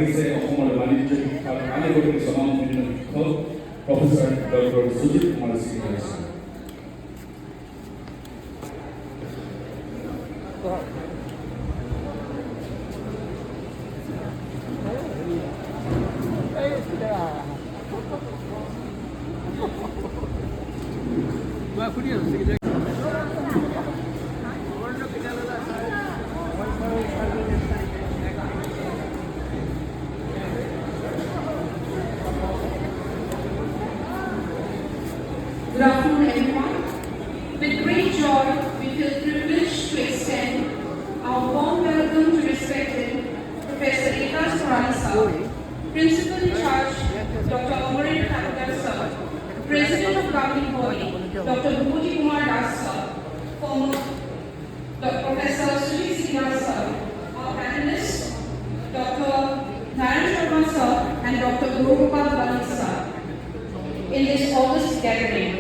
লাগিছে অসমৰ বাণিজ্য শিক্ষাত আনে গতিকে স্বনামধন্য শিক্ষক প্ৰফেসৰ ডক্টৰ সুজিত কুমাৰ সিং আছে। Good afternoon, everyone. With great joy, we feel privileged to extend our warm welcome to respected Professor Ekas Purani Sir, Principal in Charge, Dr. Amarit Thakur Sir, President of Governing Body, Dr. Guwahati Kumar Das Sir, former Professor Sujit Singh Sir, our panelists, Dr. Narayan Sharma Sir, and Dr. Gopal Bali Sir, in this August gathering.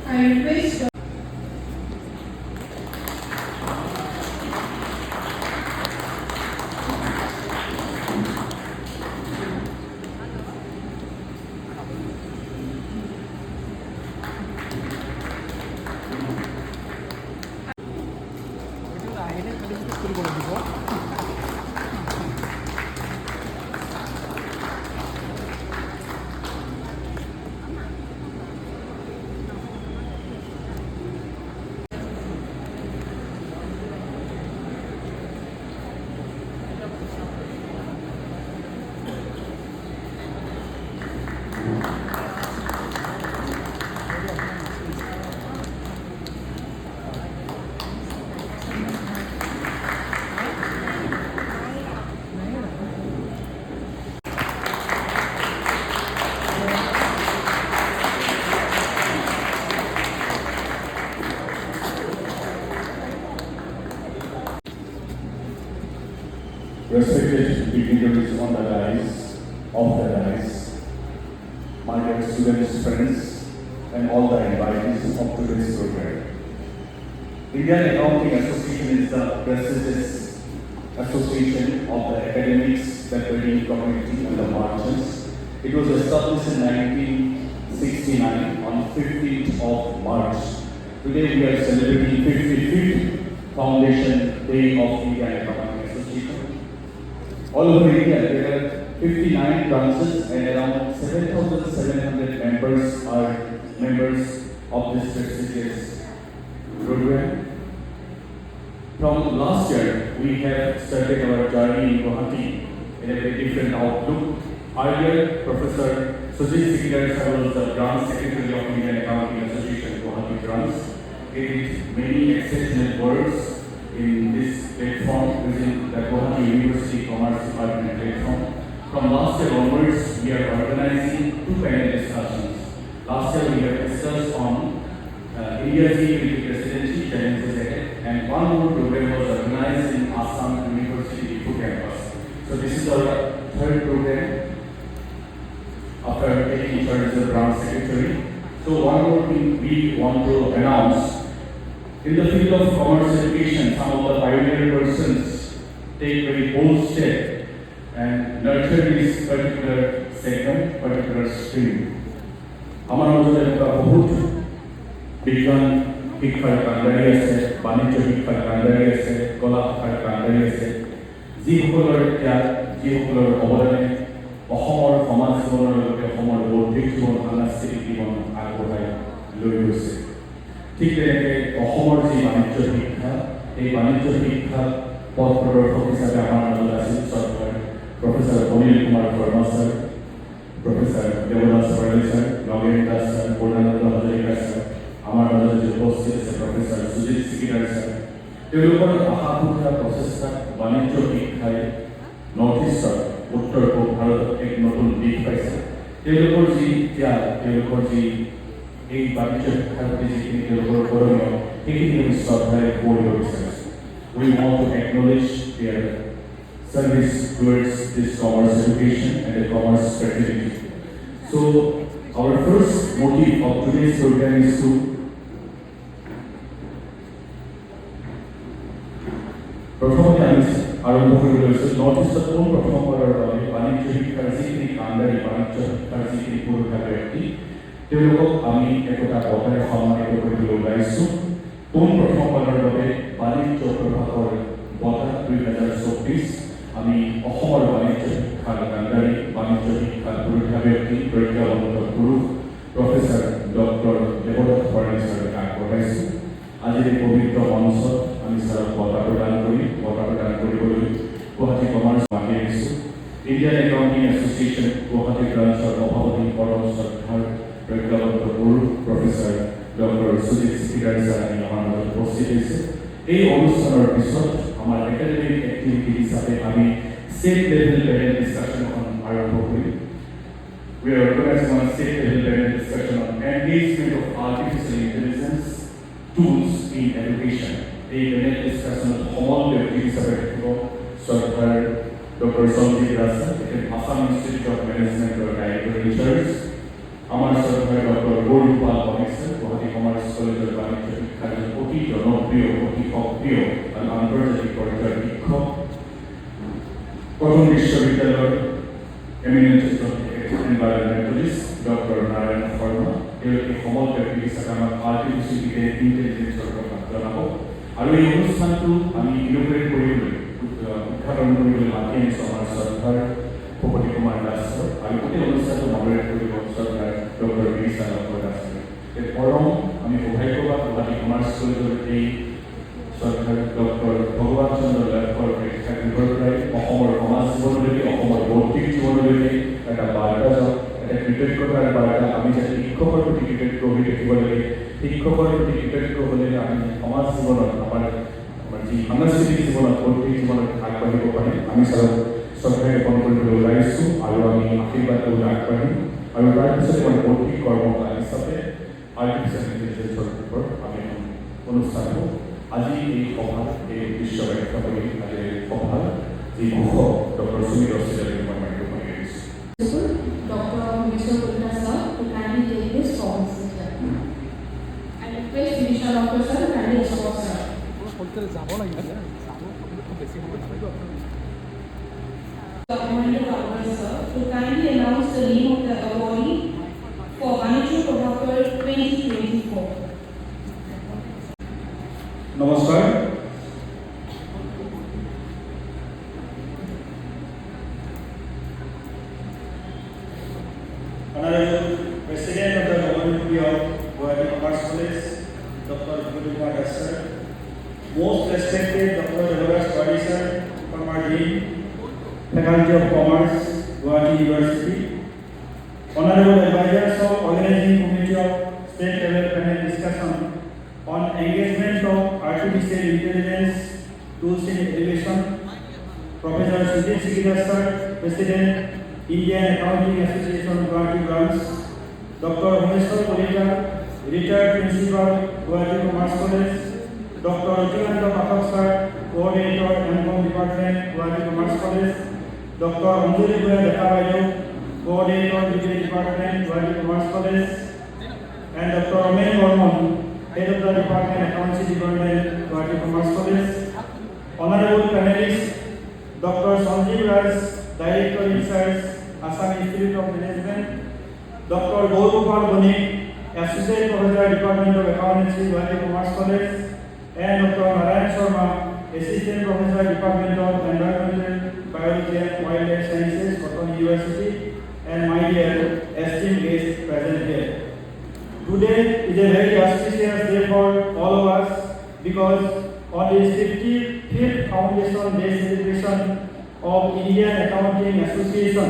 I request respected dignitaries on the dais, off the dais, my dear students, friends, and all the invitees of today's program. Indian Accounting Association is the prestigious association of the academics, the trading community, and the merchants. It was established in 1969 on 15th of March. Today we are celebrating 55th Foundation Day of Indian Accounting Association. All over India, there are 59 branches and around 7,700 members are members of this prestigious program. From last year, we have started our journey in Guwahati in a very different outlook. Earlier, Professor Sujit Sikdar was the branch secretary of Indian Accounting Association Guwahati branch. He did many exceptional works in this platform within the Guwahati University Commerce Department platform. From last year onwards, we are organizing two panel discussions. Last year, we have discussed on India's E20 presidency challenges ahead, and one more program was organized in Assam University Ipoh campus. So this is our third program after taking charge as the branch secretary. So one more thing we want to announce. In the field of commerce education, some of the pioneer persons take very bold step and nurture this particular segment, particular stream. Amar mojot eta bahut বিজ্ঞান শিক্ষাৰ কাণ্ডাৰী আছে, বাণিজ্য শিক্ষাৰ কাণ্ডাৰী আছে, কলা শিক্ষাৰ কাণ্ডাৰী আছে, যিসকলৰ ত্যাগ, যিসকলৰ অৱদানে অসমৰ সমাজ জীৱনৰ লগতে অসমৰ বৌদ্ধিক জীৱন, সাংস্কৃতিক জীৱন আগবঢ়াই লৈ গৈছে। ঠিক তেনেকৈ অসমৰ যি বাণিজ্য শিক্ষা, এই বাণিজ্য শিক্ষা পথ প্ৰদৰ্শক হিচাপে আমাৰ মাজত আছিল চৰকাৰ professor Anil Kumar Sharma sir, professor Debdas Borali sir, Nagen Das sir, Purnananda Hazarika sir, আমাৰ মাজত যি উপস্থিত আছে প্ৰফেসৰ সুজিত সিকিদাৰ ছাৰ। তেওঁলোকৰ আশা-আকাংক্ষা প্ৰচেষ্টাত বাণিজ্য শিক্ষাই নৰ্থ ইষ্টৰ উত্তৰ পূব ভাৰতত এক নতুন দিশ পাইছে। তেওঁলোকৰ যি ত্যাগ, তেওঁলোকৰ যি এই বাণিজ্য শিক্ষাৰ প্ৰতি যিখিনি তেওঁলোকৰ কৰণীয়, সেইখিনি আমি শ্ৰদ্ধাৰে কৰিব বিচাৰিছোঁ। We want to acknowledge their service towards this commerce education and the commerce fraternity. So our first motive of today's program is to প্ৰথমতে আমি আৰম্ভ কৰিবলৈ লৈছোঁ নৰ্থ ইষ্টত পোনপ্ৰথমবাৰৰ বাবে বাণিজ্য শিক্ষাৰ যিখিনি কাণ্ডাৰী, বাণিজ্য শিক্ষাৰ যিখিনি পুৰুষা ব্যক্তি, তেওঁলোকক আমি একোটা বঁটাৰে সন্মানিত কৰিবলৈ ওলাইছোঁ। পোনপ্ৰথমবাৰৰ বাবে বাণিজ্য প্ৰভাৱৰ বঁটা 2024 আমি অসমৰ বাণিজ্য শিক্ষাৰ কাণ্ডাৰী, বাণিজ্য শিক্ষাৰ পুৰুষা ব্যক্তি, প্ৰজ্ঞাৱন্ত পুৰুষ প্ৰফেসৰ ডক্টৰ দেৱদাস বৰালী ছাৰক আগবঢ়াইছোঁ। আজিৰ এই পবিত্ৰ মঞ্চত আমি ছাৰক বঁটা প্ৰদান কৰিবলৈ গুৱাহাটী কমাৰ্চ মাতি আহিছোঁ। ইণ্ডিয়ান একাউণ্টিং এছ'চিয়েশ্যন গুৱাহাটী ব্ৰাঞ্চৰ সভাপতি পৰম শ্ৰদ্ধাৰ প্ৰজ্ঞাৱন্ত পুৰুষ প্ৰফেসৰ ডক্টৰ সুজিত সিকিদাৰ ছাৰ আমাৰ মাজত উপস্থিত হৈছে। এই অনুষ্ঠানৰ পিছত আমাৰ একাডেমিক এক্টিভিটি হিচাপে আমি ষ্টেট লেভেল পেনেল ডিছকাশ্যন এখন আৰম্ভ কৰিম। We are organizing a state level panel discussion on engagement of artificial intelligence tools in education. এই panel discussion সমল ব্যক্তি হিচাপে থাকিব শ্ৰদ্ধাৰ doctor Sanjeev Das, Assam institute of management আৰু ডাইৰেক্টৰ ইনচাৰ্জ, আমাৰ শ্ৰদ্ধাৰ ডক্টৰ গৌৰপাল বনিকছাৰ, গুৱাহাটী কমাৰ্চ কলেজৰ বাণিজ্য শিক্ষাৰ অতি জনপ্ৰিয়, অতি সক্ৰিয় আৰু আন্তৰ্জাতিক পৰ্যায়ৰ শিক্ষক, কটন বিশ্ববিদ্যালয়ৰ এমিনেন্ট এনভাইৰনমেন্টালিষ্ট ডক্টৰ নাৰায়ণ শৰ্মা। তেওঁলোকে সমল ব্যক্তি হিচাপে আমাক আৰ্টিফিচিয়েল ইণ্টেলিজেন্সৰ কথা জনাব। আৰু এই অনুষ্ঠানটো আমি ইনোগ্ৰেট কৰিবলৈ, উদ্ঘাটন কৰিবলৈ মাতি আনিছোঁ আমাৰ শ্ৰদ্ধাৰ ভূপতি কুমাৰ দাস ছাৰ, আৰু গোটেই অনুষ্ঠানটো মডাৰেট কৰিব শ্ৰদ্ধাৰ ডক্টৰ বি চালকৰ দাস ছাৰ। পৰম আমি সৌভাগ্যবান গুৱাহাটী কমাৰ্চ কলেজৰ এই শ্ৰদ্ধাৰ ডক্টৰ ভগৱান চন্দ্ৰ লাভৰ প্ৰেক্ষাগৃহৰ পৰাই অসমৰ সমাজ জীৱনলৈকে, অসমৰ বৌদ্ধিক জীৱনলৈকে এটা বাৰ্তা যাওক, এটা কৃতজ্ঞতাৰ বাৰ্তা। আমি যাতে শিক্ষকৰ প্ৰতি কৃতজ্ঞ হৈ থাকিব লাগে, শিক্ষকৰ প্ৰতি কৃতজ্ঞ হ'লে আমি সমাজ জীৱনত আমাৰ যি সাংস্কৃতিক জীৱনত, বৌদ্ধিক জীৱনত আগবাঢ়িব পাৰিম। আমি ছাৰক শ্ৰদ্ধা জ্ঞাপন কৰিবলৈ ওলাইছোঁ আৰু আমি আশীৰ্বাদ কৰিবলৈ আগবাঢ়িম। আৰু তাৰপিছতে আমাৰ বৌদ্ধিক কৰ্মশালা হিচাপে আৰ্টিফিচিয়েল ইণ্টেলিজেন্সৰ ওপৰত আমি অনুষ্ঠান হ'ব। আজি এই সভাত এই উদ্দেশ্য ব্যাখ্যা কৰি আজিৰ সভাত the Dr. Sumit Auxiliary Department to my aides. Dr. Mr. Gupta sir to kindly take this form. I request Division Doctor sir to kindly escort sir. The Honorable Governor sir to kindly announce the name of the awardee for Vanishu Prabhakar 2024. Namaskar. Honorable President of the Government of Guwahati Commerce College, Dr. Guwahati sir, most respected Dr. Devaras Padi sir, former Dean, Faculty of Commerce, Guwahati University, Honorable Advisors of Organizing Committee of State Level Panel Discussion on Engagement of Artificial Intelligence Tools in Education, Professor Sudhir Sikidar sir, President, Indian Accounting Association Guwahati Branch, Dr. Homeshwar Kolika, retired Principal, Guwahati Commerce College, Dr. Rajivanta Pathak sir, Coordinator, M.Com Department, Guwahati Commerce College, Dr. Anjali Goya Dekabayo, Coordinator, Degree Department, Guwahati Commerce College, and Dr. Amen Gorman, Head of the Department, Accountancy Department, Guwahati Commerce College, Honorable panelists, Dr. Sanjeev Raj, Director Research, Assam Institute of Management, Dr. Gaurgopal Bonik, Associate Professor, Department of Accountancy, Guwahati Commerce College, and Dr. Narayan Sharma, Assistant Professor, Department of Environmental Biology and Wildlife Sciences, Cotton University, and my dear esteemed guests present here. Today is a very auspicious day for all of us because on this 55th Foundation Day celebration of Indian Accounting Association,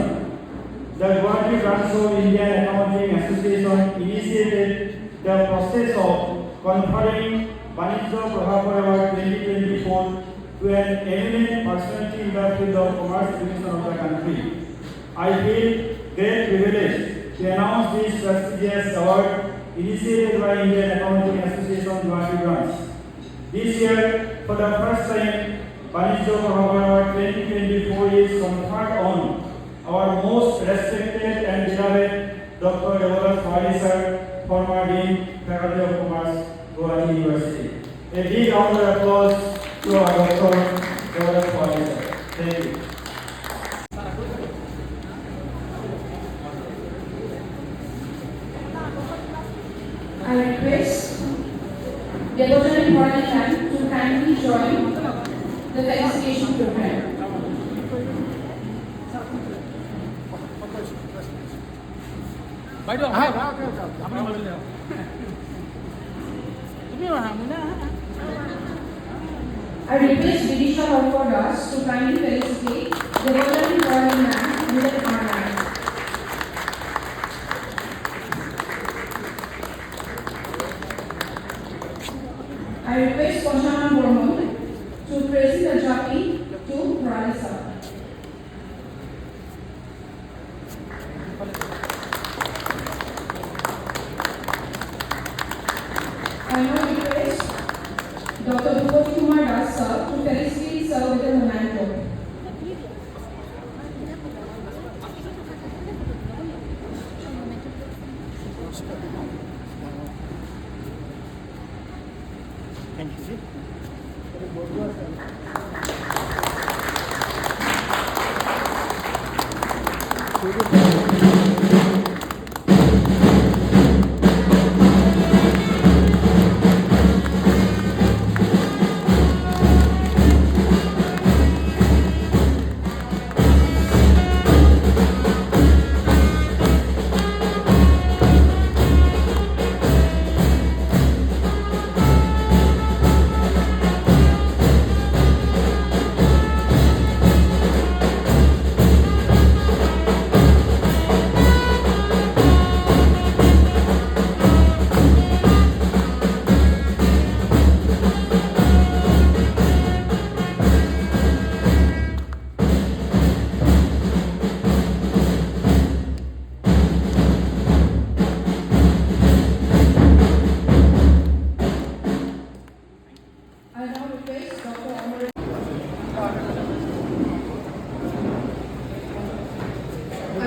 the Guwahati branch of Indian Accounting Association initiated the process of conferring Vanishu Prabhakar Award 2024 to an eminent personality in the field of commerce division of the country. I feel great privilege to announce this prestigious award initiated by Indian Accounting Association Guwahati branch. This year, for the first time, Vanishu Prabhakar Award 2024 is conferred on our most respected and beloved Dr. Devaras Padi sir, former Dean, Faculty of Commerce, Gauhati University. A big round of applause to our Dr. Devaras Padi sir. Thank you. I request Devotional Foreign to kindly join the felicitation program. I request Vidisha Harkodas to kindly felicitate the Devotional Foreign Man with an honor. I request Koshana Bormon to present the jockey to Pralisa. I now request Dr. Bhupati Kumar Das sir to felicitate sir with a memento. Thank you.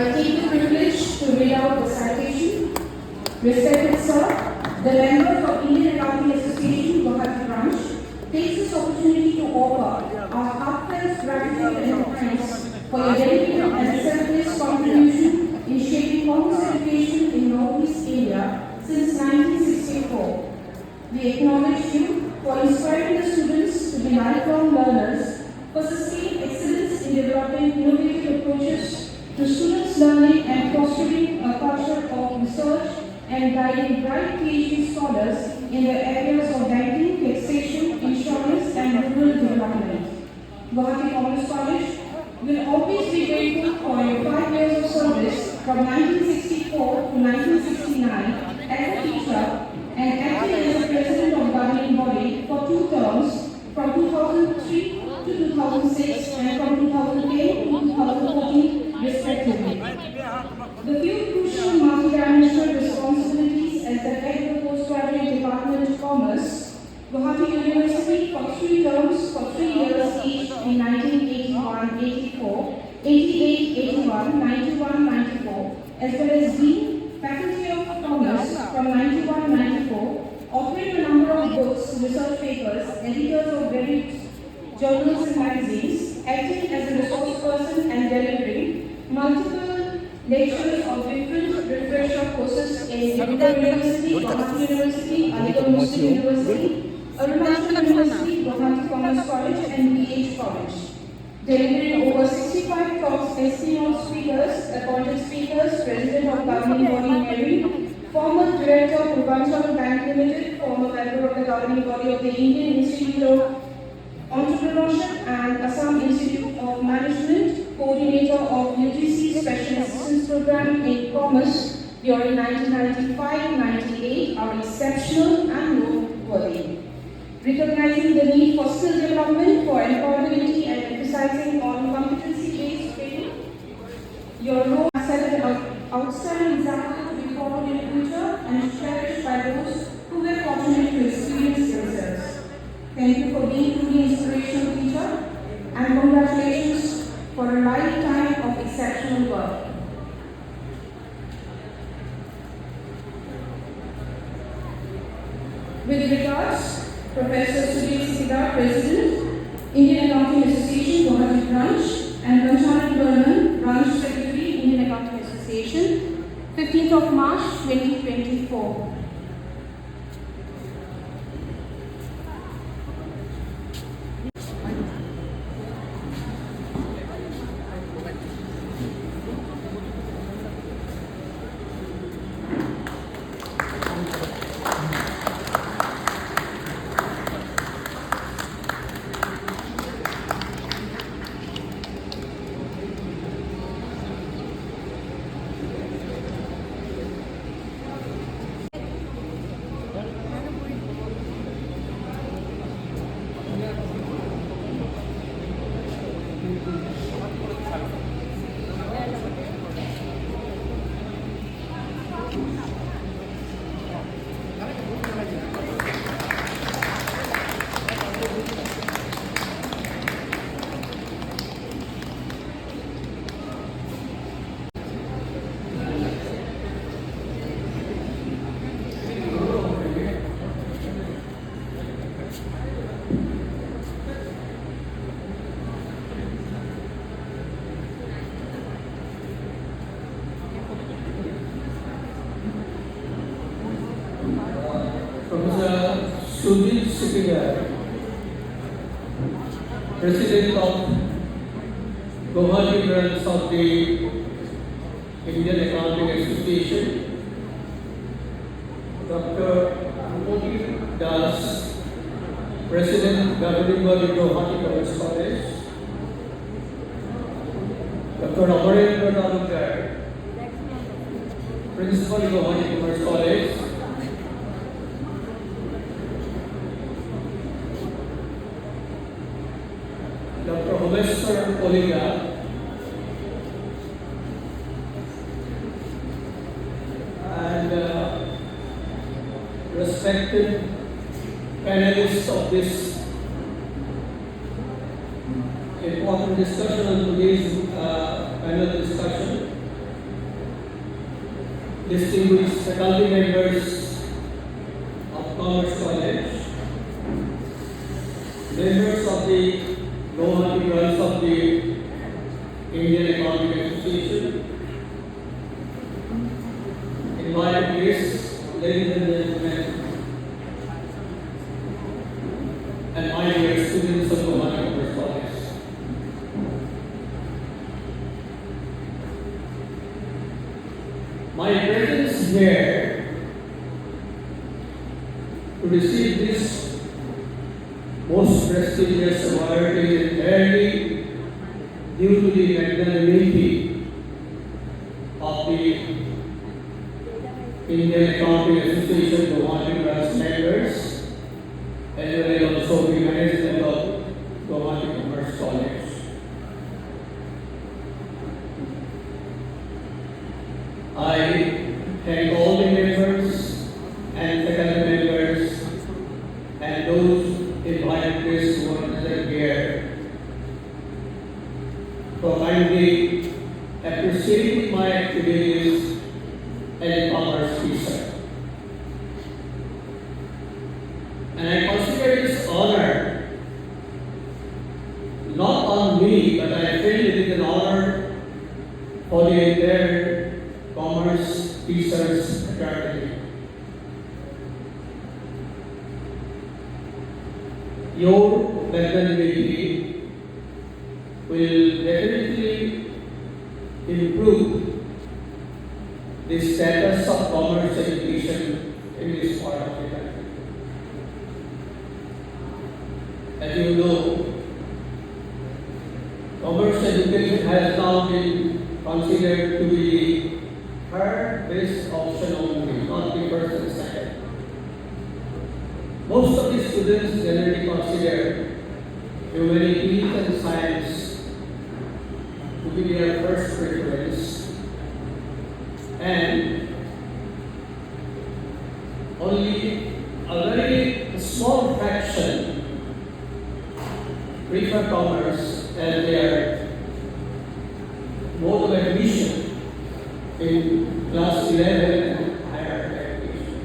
I take the privilege to read out the citation. Respected Sir, the members of Indian Accounting Association, Guwahati branch, takes this opportunity to offer our heartfelt gratitude and thanks for your dedicated and selfless contribution in shaping commerce education in Northeast India since 1964. We acknowledge you for inspiring the students to be lifelong learners, for sustained excellence in developing innovative approaches to students' learning and fostering a culture of research and guiding bright PhD scholars in the areas of banking, taxation, insurance, and rural development. Guwahati Commerce College will always be grateful for your 5 years of service from 1964 to 1969 as a teacher and acting as the president of governing body for 2 terms from 2003 to 2006 and from 2010 to 2014 respectively. The few crucial multidimensional responsibilities as the head of the Postgraduate Department of Commerce, Guwahati University for 3 terms for 3 years each in 1981-84, 88-81, 91-94, as well as Dean, Faculty of Commerce from 91-94, authoring a number of books, research papers, editors of various journals and magazines, acting as a resource person and delivering multiple lectures of different refresher courses in Delhi University, Guwahati University, Aligarh Muslim University, Arunachal University, Guwahati Commerce College, and BH College. Delivering over 65 talks as keynote speakers, appointed speakers, president of governing body Mary, former director of Purvanchal Bank Limited, former member of the governing body of the Indian Institute of Entrepreneurship and Assam Institute of Management, coordinator of UGC Special Assistance Program in Commerce during 1995-98 are exceptional and noteworthy. Recognizing the need for skill development for employability and emphasizing on competency-based training, your role has set an outstanding example to be followed in the future and cherished by those who were fortunate to experience themselves. Thank you for being truly inspirational teacher and congratulations for a lifetime of exceptional work. With regards, Professor Sudhir Sikar, President, Indian Accounting Association, Guwahati Branch, and Ganchana Vernon, Branch Secretary, Indian Accounting Association, 15th of March 2024. Professor Sudhir Sikar, President of Gauhati branch of the Indian Accounting Association, Dr. Modi Das, President Governing Body Gauhati Commerce College, Dr. Amarendra Talukar, Principal Gauhati Commerce College, Dr. Homeswar Poliga, and respected panelists of this important discussion on today's panel discussion. distinguished faculty members of Commerce College, members of the Gauhati Girls of the Indian Economic Association, invited guests, ladies and gentlemen, and my dear students of Gauhati Commerce College. My presence here to receive this most prestigious award is entirely due to the magnanimity of the Indian Economic Association Gauhati Girls members, as well as also the management of Gauhati Commerce College. I thank all the members and faculty members and those invited guests who are present here for kindly appreciating my activities as a commerce teacher. And I consider this honor not on me, but I feel it is an honor for the entire Commerce Teachers Academy. Your magnanimity will definitely improve the status of commerce education in this part of the country. As you know, commerce education has now been considered to be the third best option only, not the first and second. Most of the students generally consider humanities and science to be their first preference, and only a very small fraction prefer commerce as their mode of admission in class 11 and higher education.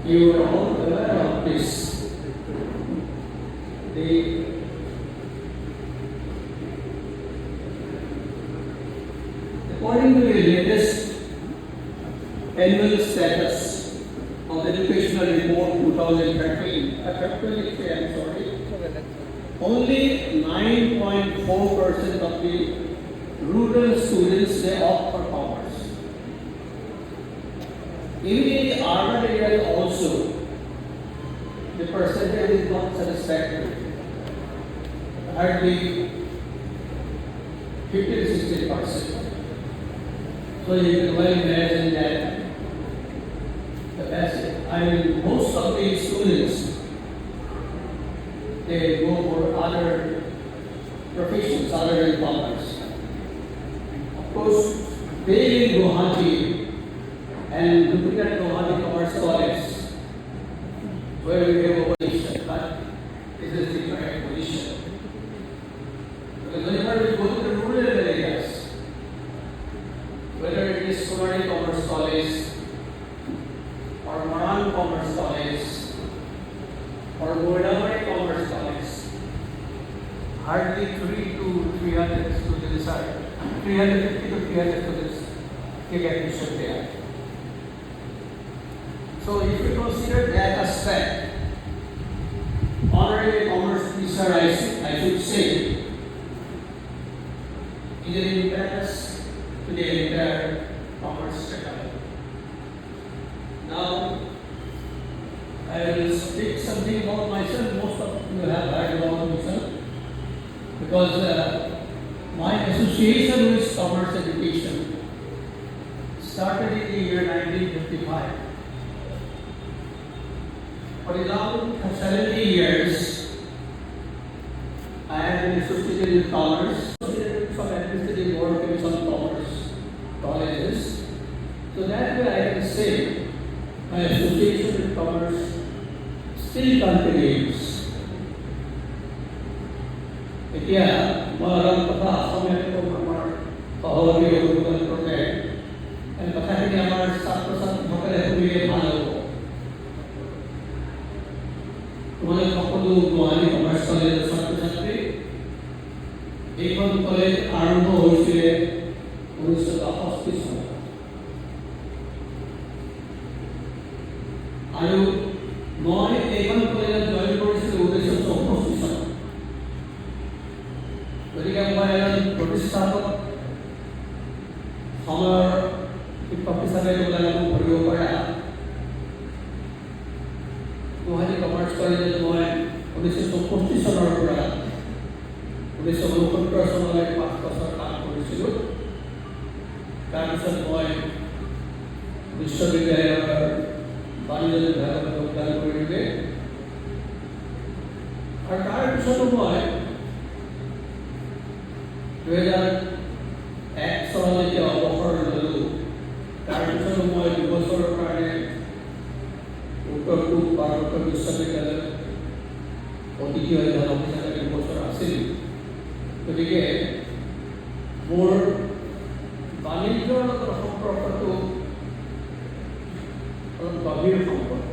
You are all aware of this. According to the latest annual status of Educational Report 2013, only 9.4% of the rural students they opt for commerce. Even in the urban areas also, the percentage is not satisfactory. Hardly 50-60%. So you can well imagine that most of the students they go for other professions other than commerce. Of course, being in Guwahati and looking at Gauhati Commerce College, where we have a position, but this is the correct position. Because whenever we go to the rural areas, whether it is Gauhati Commerce College, or Maran Commerce College, or Guwahati Commerce College, hardly 300 to 300 students are 350 to 300 students take admission there. So if you consider that aspect, honoring a commerce teacher, I should say, is an impetus to the entire commerce faculty. Now, I will speak something about myself. Most of you have heard about myself because my association with commerce education started in the year 1955. For around 70 years, I have been associated with commerce, associated from administrative work in some commerce colleges. So that way I can say my association with commerce still continues. Kaya, marang pata, kami ito সহযোগী অভিযোজন কৰোঁতে কথাখিনি আমাৰ ছাত্ৰ ছাত্ৰীসকলে শুনিলে ভাল হ'ব। তোমালোক সকলো গুৱাহাটী কমাৰ্চ কলেজৰ ছাত্ৰ ছাত্ৰী। এইখন কলেজ আৰম্ভ হৈছিলে 1965 চনত আৰু মই এইখন কলেজত জইন কৰিছিলোঁ 1964 চনত। গতিকে মই এজন প্ৰতিষ্ঠাপক সময়ৰ শিক্ষক হিচাপে তোমালোকে ধৰিব পৰা। গুৱাহাটী কমাৰ্চ কলেজত মই 1964 চনৰ পৰা 1969 চনলৈ 5 বছৰ কাম কৰিছিলোঁ। তাৰপিছত মই বিশ্ববিদ্যালয়ৰ বাণিজ্য বিভাগত যোগদান কৰিলোঁগৈ আৰু তাৰপিছতো মই 2001 চনত যেতিয়া অৱসৰ ল'লোঁ, তাৰপিছতো মই 2 বছৰৰ কাৰণে উত্তৰ পূব ভাৰতৰ বিশ্ববিদ্যালয়ত অতিথি অধ্যাপক হিচাপে 2 বছৰ আছিলোঁ। গতিকে মোৰ বাণিজ্যৰ লগত সম্পৰ্কটো অলপ গভীৰ সম্পৰ্ক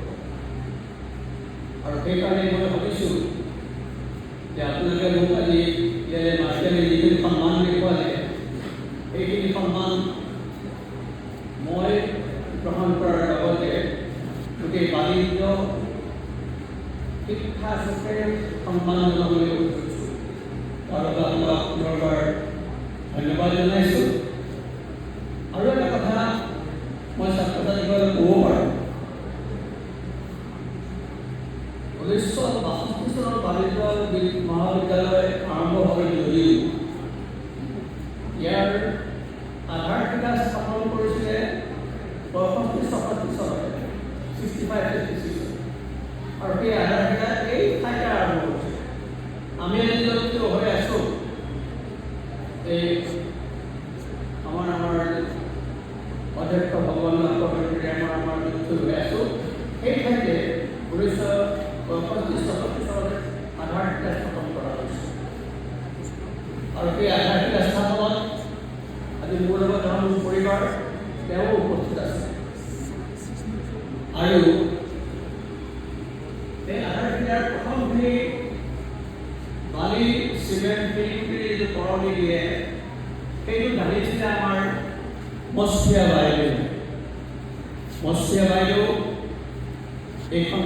আৰু সেইকাৰণে মই ভাবিছোঁ যে আপোনালোকে মোক আজি ইয়াৰে মাষ্টাৰে যিখিনি সন্মান দেখুৱালে, সেইখিনি সন্মান মই গ্ৰহণ কৰাৰ লগতে গোটেই বাণিজ্য শিক্ষা চুকে সন্মান জনাবলৈ উঠিছোঁ। তাৰ বাবে আপোনাক পুনৰবাৰ ধন্যবাদ জনাইছোঁ। আৰু এটা কথা মই ছাত্ৰ ছাত্ৰীসকলক ক'ব পাৰোঁ, 1962 চনত বাণিজ্য মহাবিদ্যালয় আৰম্ভ হয় যদিও ইয়াৰ আধাৰশিলা স্থাপন কৰিছিলে 65-66 চনত, 65-66 আৰু সেই আধাৰশিলা এই ঠাইতে আৰম্ভ কৰিছিলে। আমি য'ত হৈ আছোঁ, এই আমাৰ অধ্যক্ষ ভগৱান আমাৰ য'ত হৈ আছোঁ, সেই ঠাইতে 1965-66 চনত আধাৰশিলা স্থাপন কৰা হৈছিল। আৰু সেই আধাৰশিলা স্থাপনত আজি মোৰ লগত মোৰ পৰিবাৰ তেওঁ উপস্থিত আছে। আৰু এই আধাৰশিলাৰ প্ৰথমখিনি বালি চিমেণ্ট ফিল্মখিনি যিটো কৰণী দিয়ে, সেইটো ঢালিছিলে আমাৰ মস্ফিয়া বাইদেউ। মস্ফিয়া বাইদেউ এইখন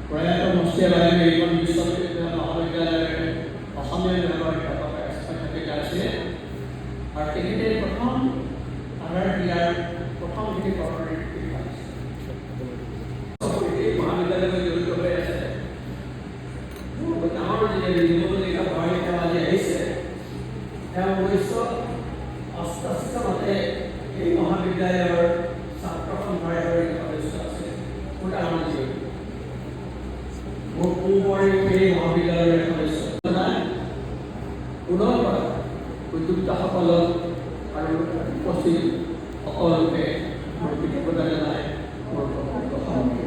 প্ৰয়াত মস্ফিয়া বাইদেউ এইখন বিশ্ববিদ্যালয় মহাবিদ্যালয়ৰ অসমীয়া বিভাগৰ অধ্যাপিকা আছিলে আৰু তেখেতে প্ৰথম আধাৰশিলাৰ প্ৰথমখিনি কৰণী মহাবিদ্যালয়ত জড়িত হৈ আছে। ডাঙৰ যিবিলাক আজি আহিছে, তেওঁ 1988 চনতে এই মহাবিদ্যালয়ৰ ছাত্ৰ সন্থাৰ সদস্য আছে। মোৰ ডাঙৰ জীৱ মোৰ পূৰ্বৰেও এই মহাবিদ্যালয়ৰ সদস্য। পুনৰ পৰা উদ্যোক্তাসকলক আৰু উপস্থিত সকলোকে মোৰ কৃতজ্ঞতা জনাই মোৰ বক্তব্য সামৰণি।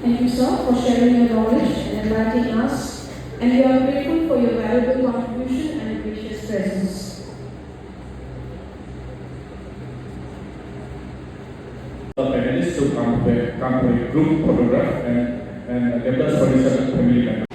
Thank you, sir, for sharing your knowledge and enlightening us, and we are grateful for your valuable contribution and gracious presence. The panelists to come to a group photograph and develop for each other family members.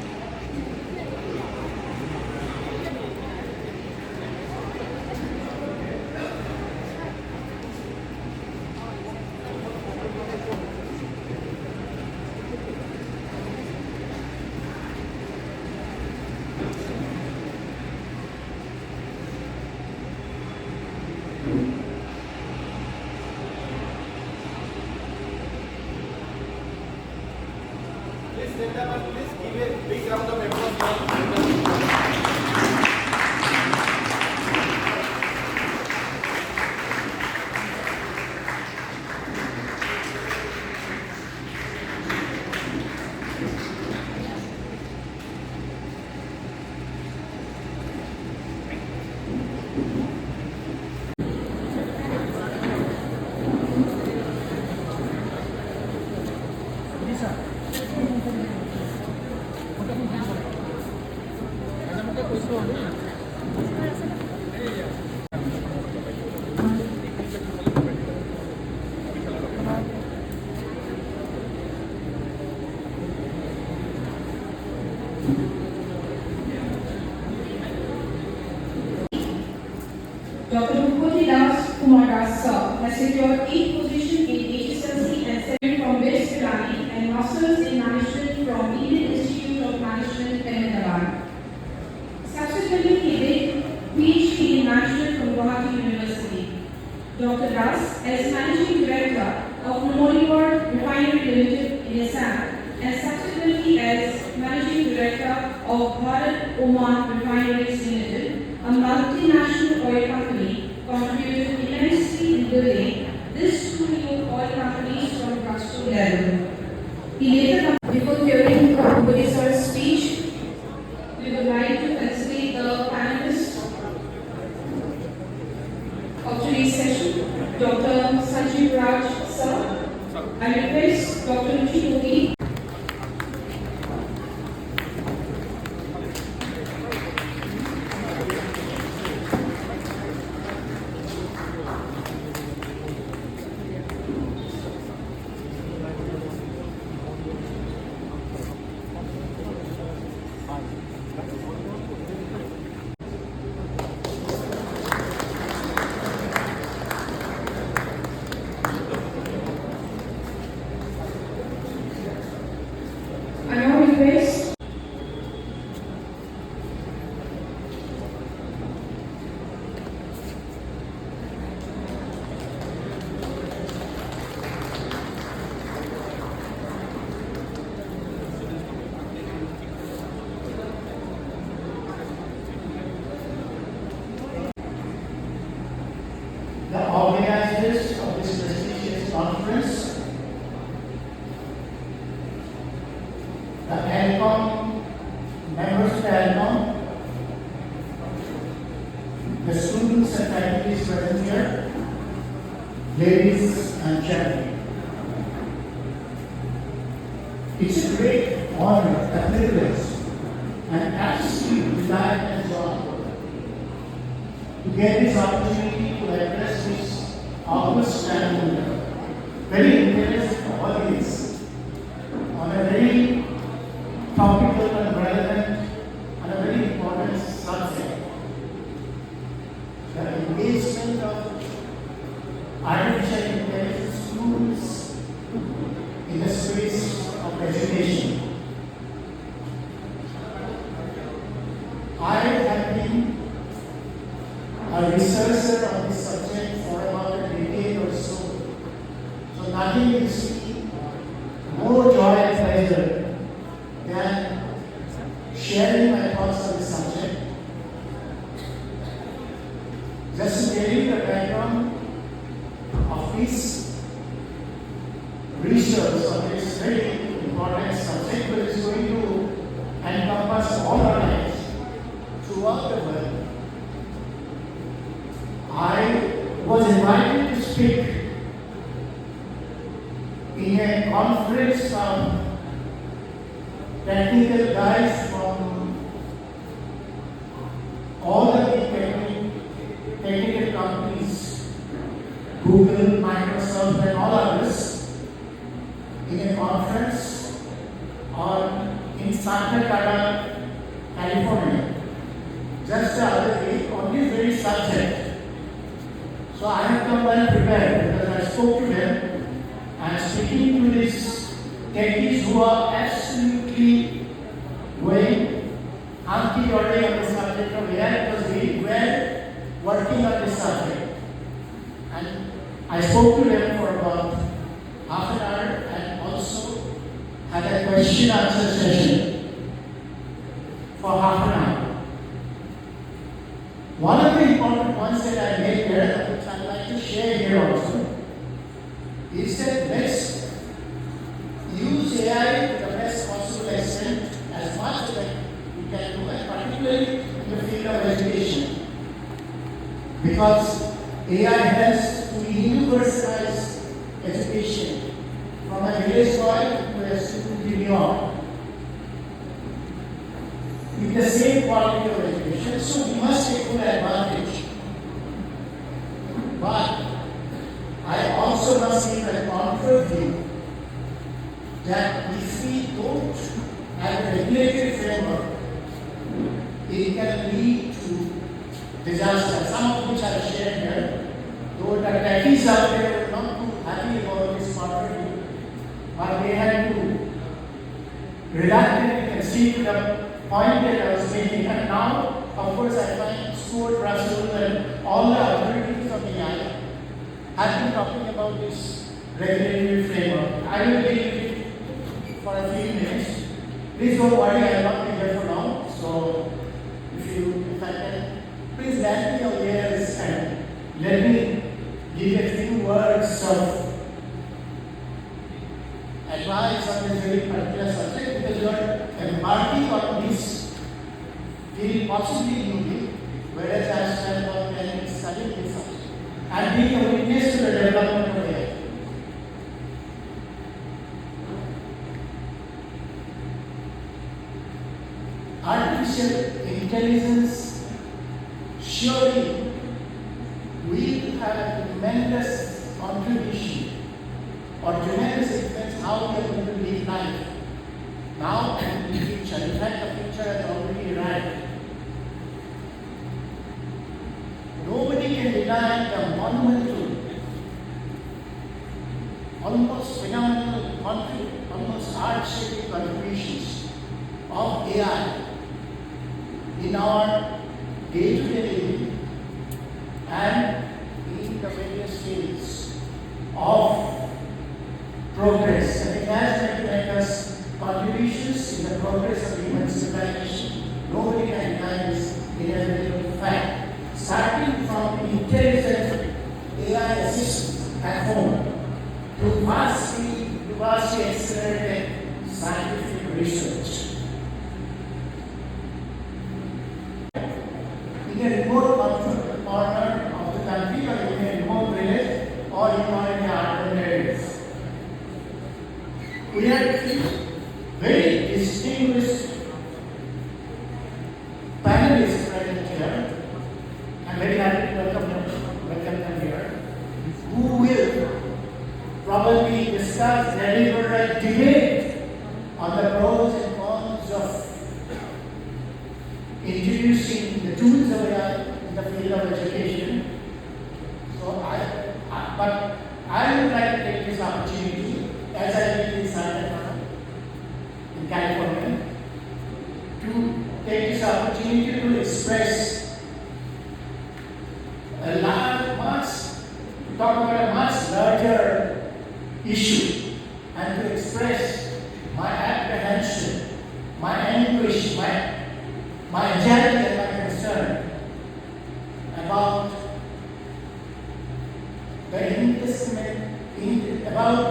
Please give a big round of applause for Dr. Guwahati sir has secured 8th position in HSLC and 7th from West Pilani and Masters in Management from Indian Institute of Management, Ahmedabad. Subsequently, he did PhD in Management from Guwahati University. Dr. Das as Managing Director of Nomoriwar Refinery Limited in Assam and subsequently as Managing Director of Bharat Oman Refineries Limited, a multinational oil company, contributed immensely in building these two new oil companies from grassroots level. He later, before hearing Guwahati sir's speech, we would like to congratulate the panelists of today's session, Dr. Sanjeev Raj sir. I request Dr. Ruchi Yogi. I now request the organizers of this prestigious conference, the ALCOM, members of the ALCOM, the students and faculty present here, ladies and gentlemen. It's a great honor, a privilege, and absolute delight and joy to get this opportunity to address this august and very interesting audience on a very topical and relevant and a very important subject. The engagement of artificial intelligence tools in the space of education. I have been a researcher on this subject for about a decade or so. So nothing gives me more joy and pleasure than sharing my thoughts on this subject. Just to tell you the background of this research on this very important subject, which is going to encompass all our lives throughout the world. I was invited to speak in a conference of technical guys from all the big technical companies, Google, Microsoft and all others, in a conference in Santa Clara, California, just the other day on this very subject. So I have come well prepared because I spoke to them and speaking to these techies who are absolutely going anti-order on the subject of AI because we were working on this subject. And I spoke to them for about half an hour and also had a question answer session for half an hour. One of the important points that I made there, which I'd like to share here also, is that let's use AI to the best possible extent as much as we can do, and particularly in the field of education. Because AI helps to universalize education from a village boy to a student in New York with the same quality of education. so we must take full advantage. But I also must say the contrary view that if we don't have a regulatory framework, it can lead to disaster, some of which are shared here. Though the techies out there were not too happy about this contrary view, but they had to reluctantly concede to the point that I was making. And now, of course, I find Stuart Russell and all the authorities of the IAA have been talking about this regulatory framework. I will deal with it for a few minutes. Please don't worry, I will not be here for long. So, if I can, please let me aware this and let me give a few words of advice on this very particular subject, because you are embarking on this very possibly newly, whereas I have spent about 10 years studying this subject and being a witness to the development of AI. Artificial intelligence surely will have a tremendous contribution or tremendous influence how we are going to live life now and in the future. In fact, the future has already arrived. Nobody can deny the monumental, almost phenomenal, almost earth-shaking contributions of AI in our day-to-day living and in the various fields of progress. And it has made tremendous contributions in the progress of human civilization. Nobody can deny this inevitable fact. Starting from intelligent AI assistants at home to vastly accelerated scientific research. In a remote corner of the country, or in a remote village, or in the urban areas, we have very distinguished panelists present here. I'm very happy to welcome them here, who will probably discuss, deliver a debate on the pros and cons of introducing the tools of AI in the field of education. So but I would like to take this opportunity, as I did in Santa in California, to take this opportunity to express talk about a much larger issue and to express my apprehension, my anguish, my anxiety and my concern about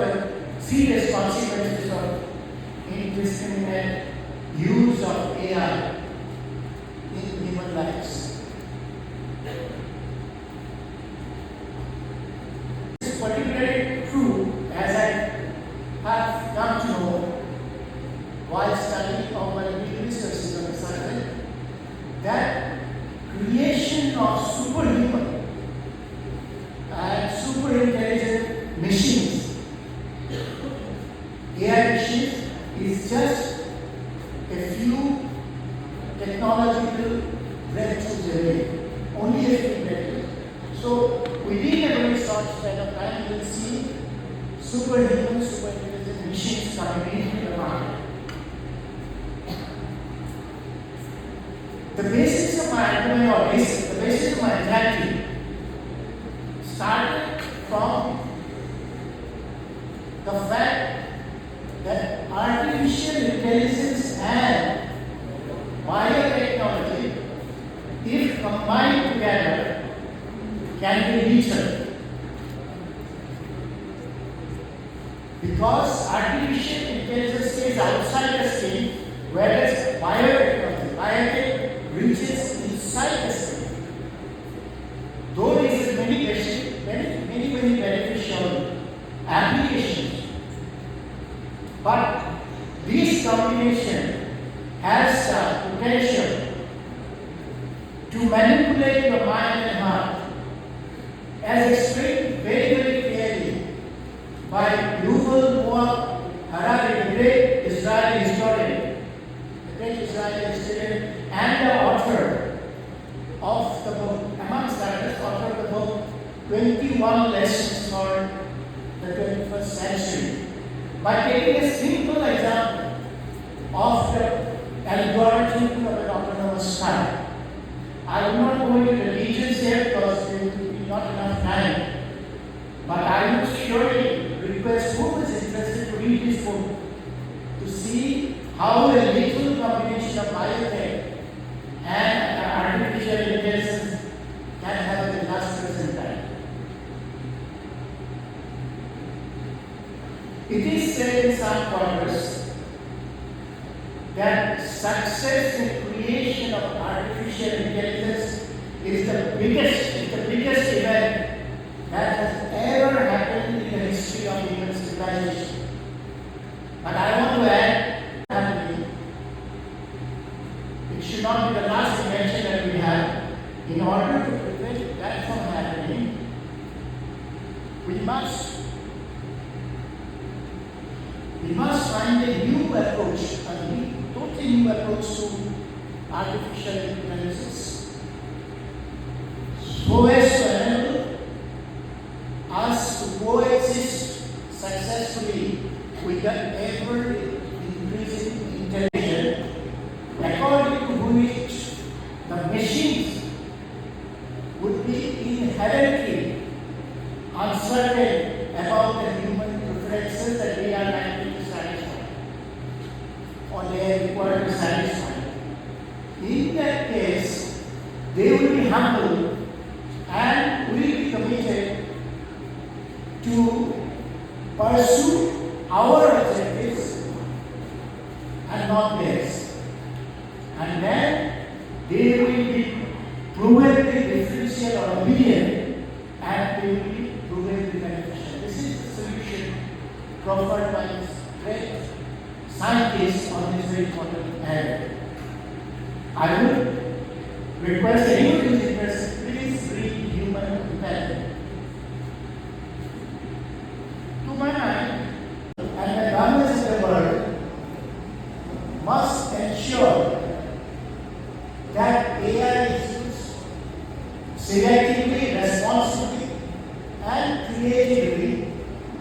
the serious consequences of indiscriminate use of AI in human lives. This is particularly true, as I have come to know while studying or while doing research on the subject, that creation of superhuman and super intelligent machines, AI machines, is just a few technological breakthroughs away, only a few breakthroughs. So within a very short span of time, you will see superhuman, super intelligent machines coming into the market. The basis of my argument, the basis of my anxiety started from the fact that artificial intelligence and biotechnology, if combined together, can be lethal. Because artificial intelligence stays outside the scene, whereas biotech reaches inside the scene. Though there is many beneficial applications, but this combination has the potential to manipulate your mind and heart, as explained very, very clearly by Yuval Noah Harari, the great Israeli historian, and the author of the book, amongst others, author of the book 21 Lessons for the 21st Century. By taking a simple example of the algorithm of an autonomous car. I will not go into the details here because there will be not enough time. But I would surely request who is interested to read this book to see how a little combination of biotech and artificial intelligence can have a disastrous impact. It is said in some quarters that success in creation of artificial intelligence is the biggest event that has ever happened in the history of human civilization. But I want to add, it should not be the last invention that we have. In order to prevent that from happening, we must find a new approach, totally new approach to artificial intelligence, so as to enable us to coexist successfully with the ever increasing intelligence, according to which the machines would be inherently uncertain about the human preferences that we are likely to satisfy or they are required to satisfy. In that case, they will be humble and will be committed to pursue our objectives and not theirs. And then they will be provenly differential or obedient and they will be provenly beneficial. This is the solution proffered by this great scientist on this very important area. I would request anyone who is interested, please read Human Intelligence. To my mind, and the governments of the world must ensure that AI is used selectively, responsibly, and creatively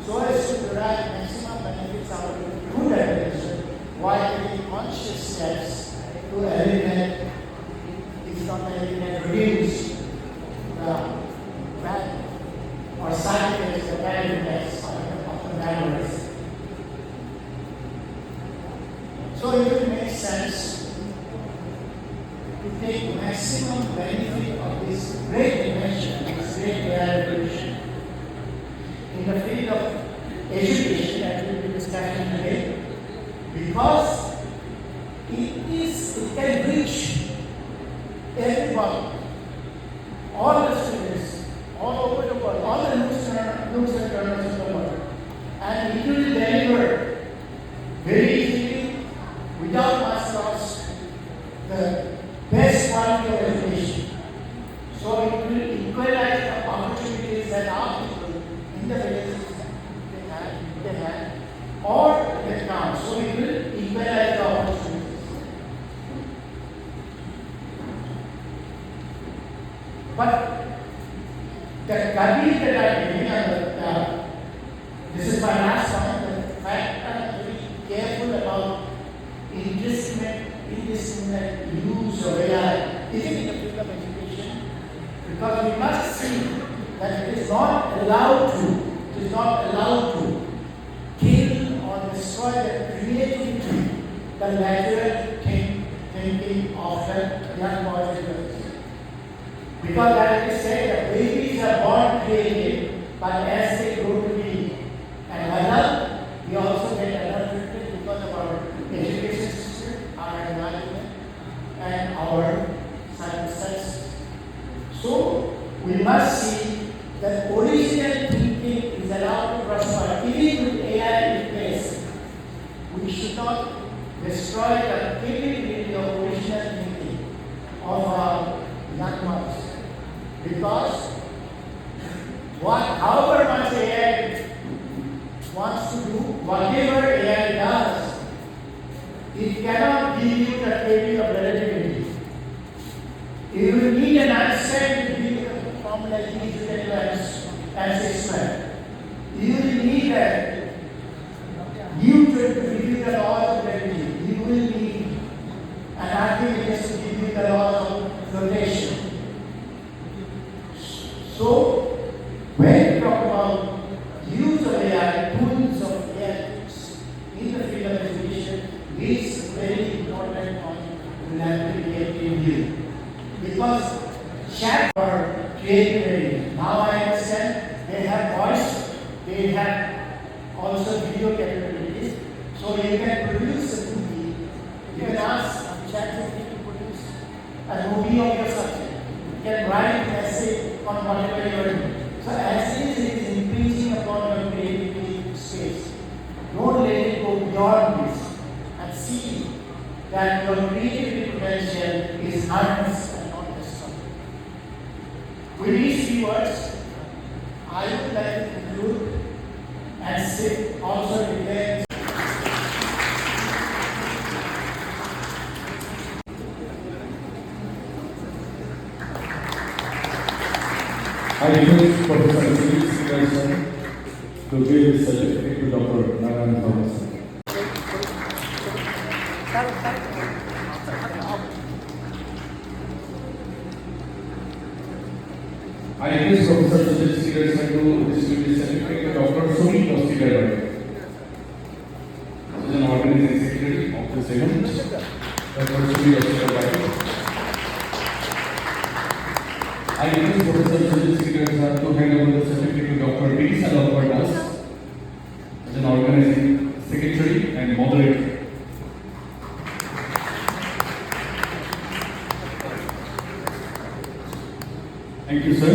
so as to derive maximum benefits out of good application while taking conscious steps to eliminate, if not eliminate, reduce the bad or side effects, the bad effects of the malwares. So it will make sense to take maximum benefit of this great invention, this great AI revolution in the field of education that we will be discussing today, because it can reach everyone, all the students, all over the world, all the nooks and corners of the world, and it will deliver very easily, without much cost, the best quality of education. So it will equalize the opportunities that our people in the villages they have, or in the town. So it will equalize the opportunities. But the studies that I am doing, this is my last point, the fact that I'm very careful about indiscriminate use of AI, even in the field of education, because we must see that it is not allowed to kill or destroy the creativity, the natural thinking of the young boys and girls. Because as we say, the babies are born creative, but as they grow to be an adult, we also get adult treatment because of our education system, our environment, and our circumstances. So we must see that original thinking is allowed to prosper. Even with AI in place, we should not destroy the capability of original thinking of our young Because however much AI wants to do, whatever AI does, it cannot give you the feeling of relativity. You will need an Einstein to give you the formula and Six-Man. You will need a Newton to give you the laws of gravity. You will need an Archimedes to give you the laws of rotation. So, when we talk about use of AI, tools of AI in the field of education, this is very important point we have to get in view. Because chat or creativity, now I understand they have voice, they have also video capabilities, so you can produce a movie. You can ask ChatGPT to produce a movie of your subject. You can write an essay on whatever you are doing. So as it is increasing upon your creativity space, don't let it go beyond this and see that your creativity potential is harnessed and not destroyed. With these few words, I would like to conclude and also declare. I request Professor Sri to give his certificate to Dr. Narayan Thomas. I request Professor Sri to distribute his certificate to Dr. Sumi Tostigara. This is an organizing secretary of this event. Dr. Sumi Tostigara. I request Professor Sri to hand over the certificate to Dr. B. Salavadas as an organizing secretary and moderator. Thank you, sir.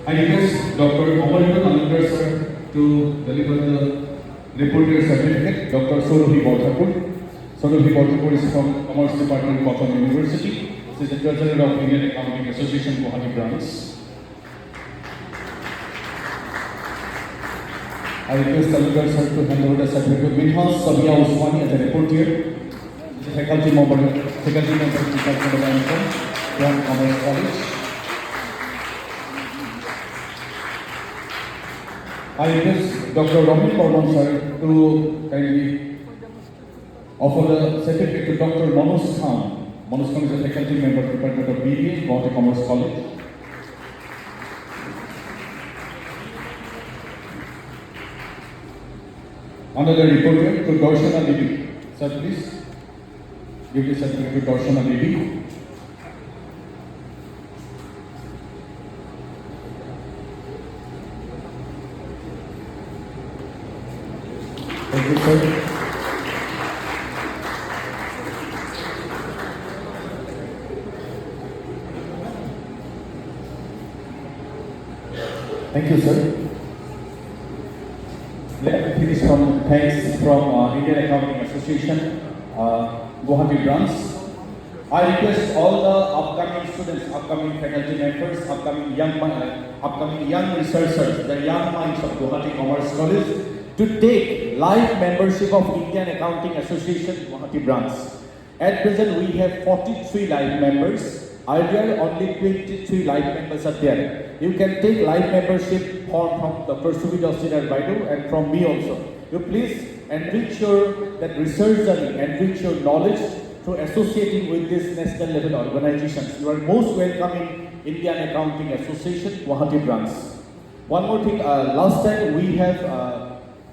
I request Dr. Omarito Nandar sir to deliver the reporter certificate. Dr. Soruhi Borthakur. Soruhi Borthakur is from Commerce Department, Kottayam University. She is the Treasurer of Indian Accounting Association, Guwahati branch. I request Talukar sir to hand over the certificate to Minhas Sabia Usmani as a reporter. She is a faculty member of the Department from Commerce College. I request Dr. Ramin Korban sir to kindly offer the certificate to Dr. Manoj Khan. Manoj Khan is a faculty member of the Department of BBA, Gauhati Commerce College. Another reporter to Darshana Devi. Sir, please give the certificate to Darshana Devi. Thank you, sir. Thank you, sir. Let me finish from thanks from Indian Accounting Association, Guwahati branch. I request all the upcoming students, upcoming faculty members, upcoming young researchers, the young minds of Guwahati Commerce College to take live membership of Indian Accounting Association, Guwahati branch. At present, we have 43 live members. Earlier, only 23 live members are there. You can take live membership form from Dr. Sumita Baidu and from me also. You please enrich your research journey, enrich your knowledge through associating with these national level organizations. You are most welcome in Indian Accounting Association, Guwahati branch. One more thing, last time we have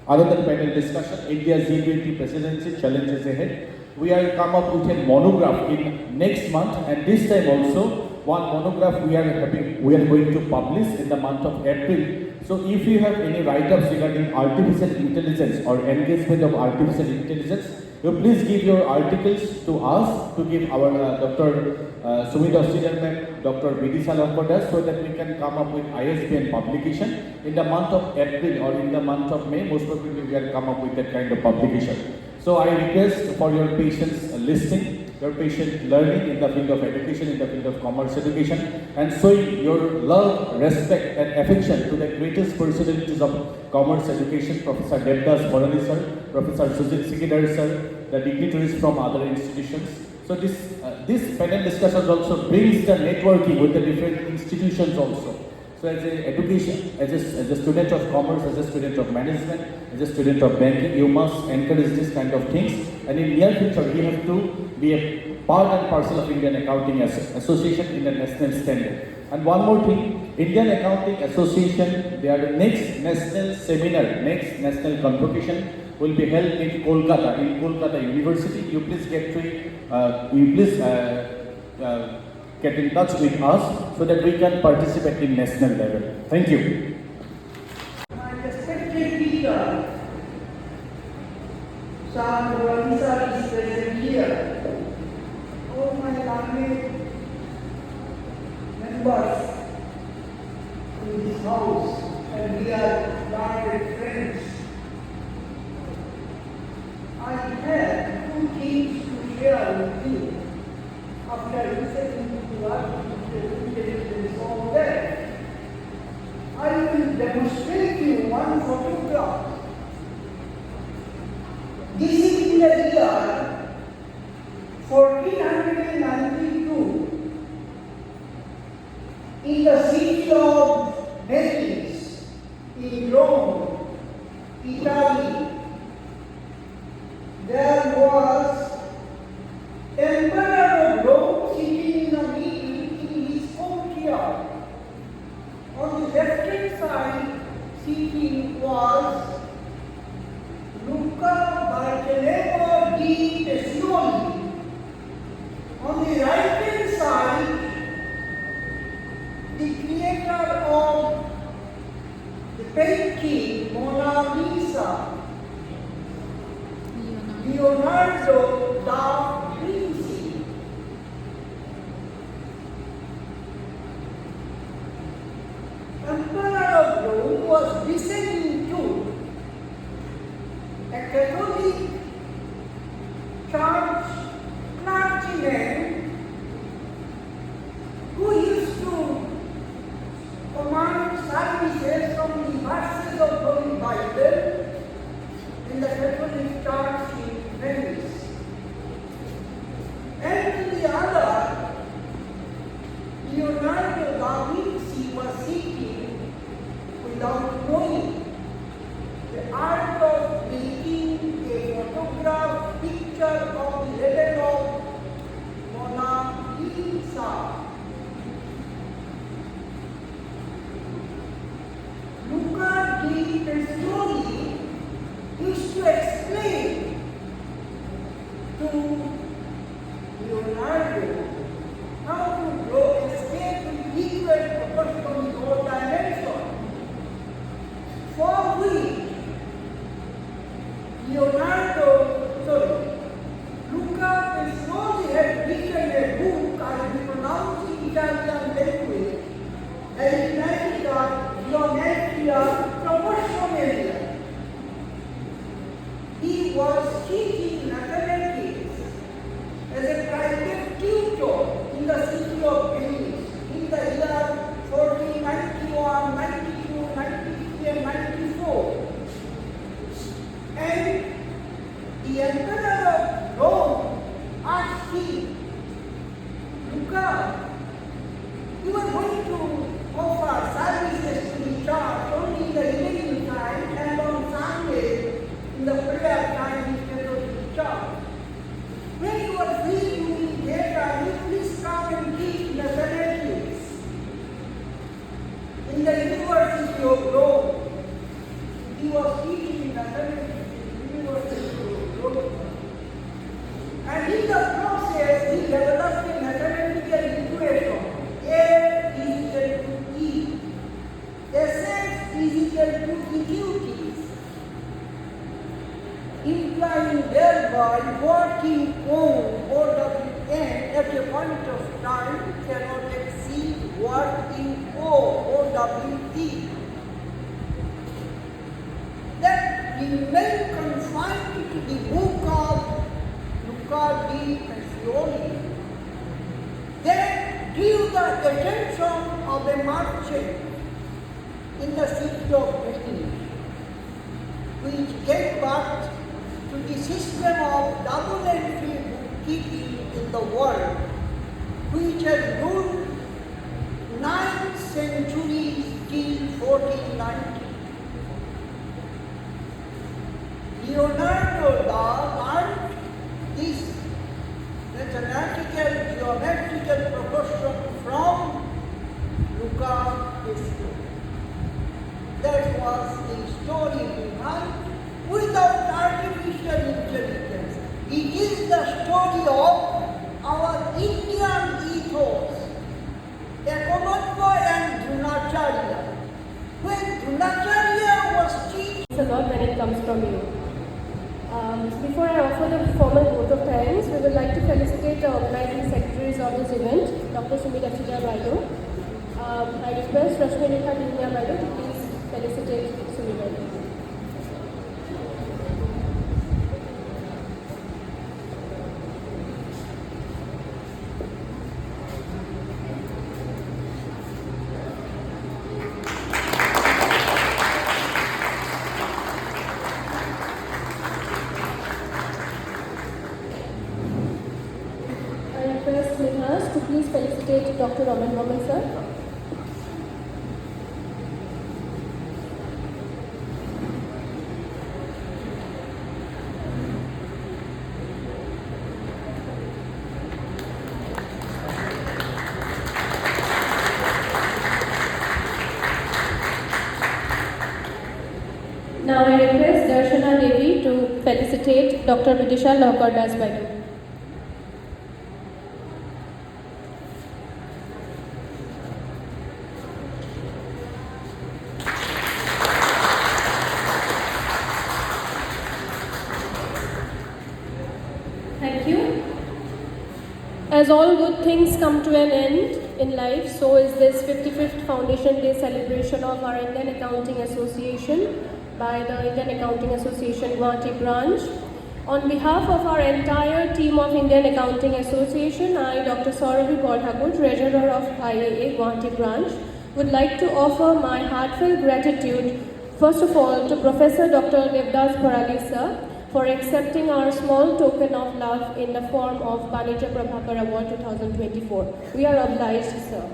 another panel discussion, India's G20 presidency challenges ahead. We are come up with a monograph in next month, and this time also one monograph we are going to publish in the month of April. So if you have any write-ups regarding artificial intelligence or engagement of artificial intelligence, you please give your articles to us, to give our Dr. Sumita Sridhar, Dr. B.D. Salavadas, so that we can come up with ISBN publication in the month of April or in the month of May. Most probably we will come up with that kind of publication. So I request for your patience listening. your patient learning in the field of education, in the field of commerce education, and showing your love, respect, and affection to the greatest personalities of commerce education, Professor Devdas Morali sir, Professor Sujit Sikidar sir, the dignitaries from other institutions. So this panel discussion also brings the networking with the different institutions also. So as a education, as a student of commerce, as a student of management, as a student of banking, you must encourage this kind of things. And in near future, we have to be a part and parcel of Indian Accounting Association in the national standard. And one more thing, Indian Accounting Association, their next national seminar, next national convocation will be held in Kolkata University. You please get in touch with us so that we can participate in national level. Thank you. My respected leader, Sir Guwahati is present here. All my learned members in this house, and we are learned friends. I have two things to share with you after listening to what is all there. I will demonstrate you one photograph. This is in the year 1492 in the city of Venice, in Rome, Italy. There was Emperor of Rome sitting in the middle in his courtyard. On the left-hand side sitting was Luca Bartolomeo di Pescioli. On the right-hand side, the creator of the painting Mona Lisa, Leonardo da Vinci. Emperor of Rome was listening to a Catholic church clergyman who used to command services from the verses of Holy Bible in the Catholic Church in Venice. And to the other, Leonardo da Vinci was seeking, without knowing, the art of making a photograph picture of the level of Mona Lisa. Luca di Pescioli used to explain to Leonardo how to draw a scale with equal proportion in all dimensions, for which Luca Pescioli had written a book, I will pronounce in Italian language, Aritmetica Geometria Proportionalia. He was teaching mathematics as a private tutor in the city of Venice in the year 1491, 92, 93 and 94. And the Emperor of Rome asked him, Luca, you are going to offer services to the church only in the evening time and on Sunday in the prayer time instead of the church. When you are free, you will get you please come and teach in the seminaries in the University of Rome. He was teaching in the seminaries in the University of Rome. And in the process, he developed a mathematical equation. A is equal to E. Sx is equal to EQT, implying thereby working on or WN at a point of time cannot exceed working O or WE. That remained confined to the book of Luca di slowly. They give the attention of a merchant in the city of Benin, which gave birth to the system of double entry bookkeeping in the world, which has ruled 9th century till 1490. Leonardo learned this mathematical geometrical proportion from Luca Pesco. That was the story behind without artificial intelligence. It is the story of our Indian ethos, Ekamatva and Dronacharya. When Dronacharya was teaching, It's a lot when it comes from you. Before I offer the formal vote of thanks, we would like to felicitate the organizing secretaries of this event, Dr. Sumit Achida Baido. I request Rashmi Rekha Dinya Baido to please felicitate Sumit Baido. I request Minhas to please felicitate Dr. Raman Mohammed sir. Now I request Darshana Devi to felicitate Dr. Vidisha Lahkar Das Baidu. Thank you. As all good things come to an end in life, so is this 55th Foundation Day celebration of our Indian Accounting Association by the Indian Accounting Association Guwahati branch. On behalf of our entire team of Indian Accounting Association, I, Dr. Saurabhi Bodhakur, Treasurer of IAA Guwahati branch, would like to offer my heartfelt gratitude, first of all, to Professor Dr. Devdas Bharali sir, for accepting our small token of love in the form of Banija Prabhakar Award 2024. We are obliged, sir.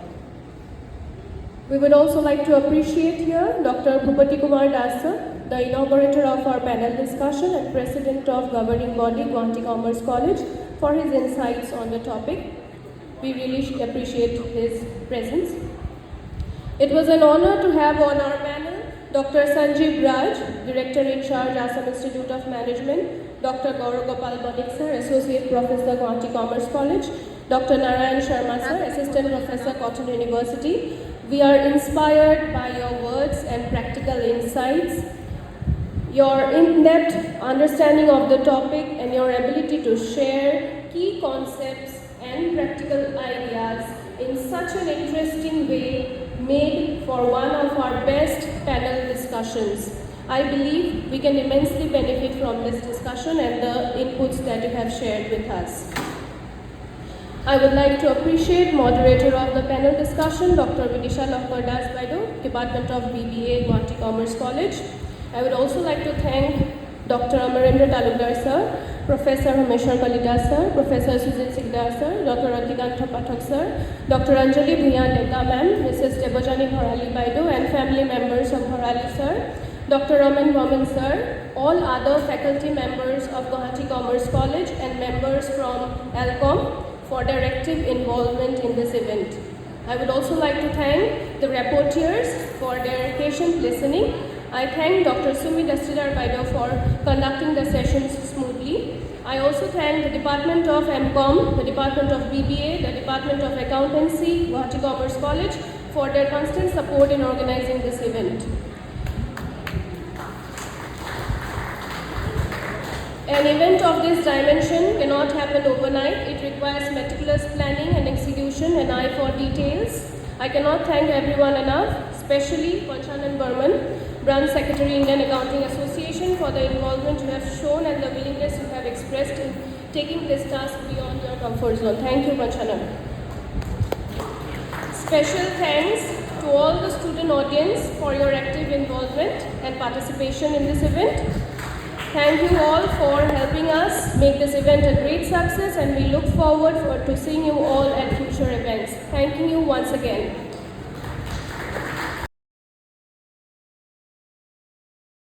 We would also like to appreciate here Dr. Bhupati Kumar Das sir, the inaugurator of our panel discussion and president of governing body Guwahati Commerce College, for his insights on the topic. We really appreciate his presence. It was an honor to have on our panel Dr. Sanjeev Raj, Director in charge, Assam Institute of Management, Dr. Gaurav Gopal Banik sir, Associate Professor, Guwahati Commerce College, Dr. Narayan Sharma sir, Assistant Professor, Cotton University. We are inspired by your words and practical insights, your in-depth understanding of the topic, and your ability to share key concepts and practical ideas in such an interesting way made for one of our best panel discussions. I believe we can immensely benefit from this discussion and the inputs that you have shared with us. I would like to appreciate moderator of the panel discussion, Dr. Vidisha Lahkar Das Baidu, Department of BBA, Guwahati Commerce College. I would also like to thank Dr. Amarendra Talukdar sir, Professor Rameshwar Kalida sir, Professor Sujit Sigdar sir, Dr. Atikantha Pathak sir, Dr. Anjali Bhiya Leka ma'am, Mrs. Debojani Bharali Baidu, and family members of Bharali sir, Dr. Raman Vaman sir, all other faculty members of Guwahati Commerce College, and members from ALCOM for their active involvement in this event. I would also like to thank the rapporteurs for their patient listening. I thank Dr. Sumit Achida Baido for conducting the sessions smoothly. I also thank the Department of MCOM, the Department of BBA, the Department of Accountancy, Guwahati Commerce College for their constant support in organizing this event. An event of this dimension cannot happen overnight. It requires meticulous planning and execution and eye for details. I cannot thank everyone enough, especially Panchanan Burman, Branch Secretary, Indian Accounting Association, for the involvement you have shown and the willingness you have expressed in taking this task beyond your comfort zone. Thank you, Panchana. Special thanks to all the student audience for your active involvement and participation in this event. Thank you all for helping us make this event a great success, and we look forward to seeing you all at future events. Thanking you once again.